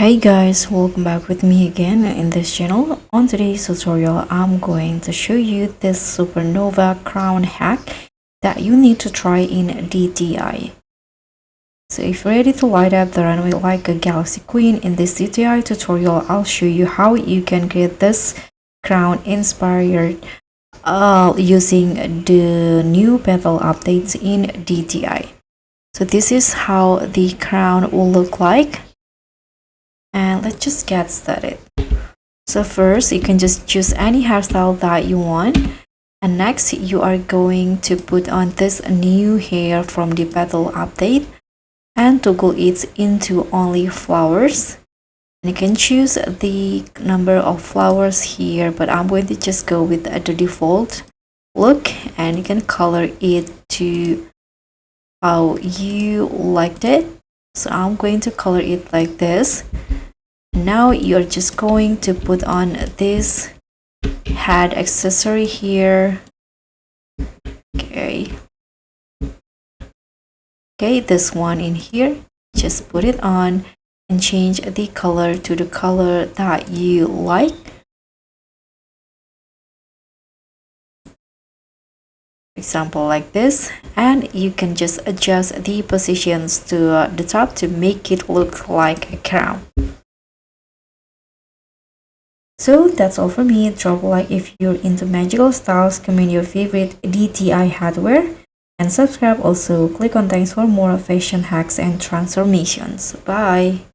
Hey guys, welcome back with me again in this channel. On today's tutorial, I'm going to show you this supernova crown hack that you need to try in DTI. So if you're ready to light up the runway like a galaxy queen, in this DTI tutorial, I'll show you how you can create this crown inspired using the new petal updates in DTI. So this is how the crown will look like. And let's just get started. So first, you can just choose any hairstyle that you want, and next you are going to put on this new hair from the petal update and toggle it into only flowers. And you can choose the number of flowers here, but I'm going to just go with the default look, and you can color it to how you liked it. So I'm going to color it like this. Now you're just going to put on this head accessory here. Okay, this one in here, just put it on and change the color to the color that you like. For example, like this, and you can just adjust the positions to the top to make it look like a crown. So that's all for me. Drop a like if you're into magical styles, comment your favorite DTI hardware, and subscribe. Also click on thanks for more fashion hacks and transformations. Bye.